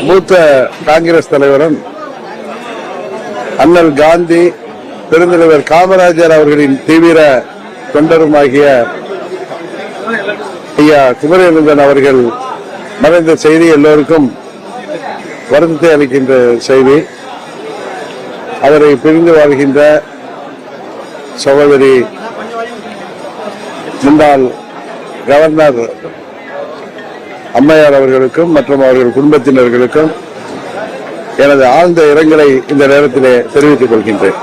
மூத்த காங்கிரஸ் தலைவரும் அண்ணல் காந்தி பெருந்தலைவர் காமராஜர் அவர்களின் தீவிர தொண்டருமாகிய ஐயா குமரேந்தன் அவர்கள் மறைந்த செய்தி எல்லோருக்கும் வருத்தத்தை அளிக்கின்ற செய்தி. அவரை பிரிந்து வாழ்கின்ற சகோதரி முன்னாள் கவர்னர் அம்மையார் அவர்களுக்கும் மற்றும் அவர்கள் குடும்பத்தினர்களுக்கும் எனது ஆழ்ந்த இரங்கலை இந்த நேரத்திலே தெரிவித்துக் கொள்கின்றேன்.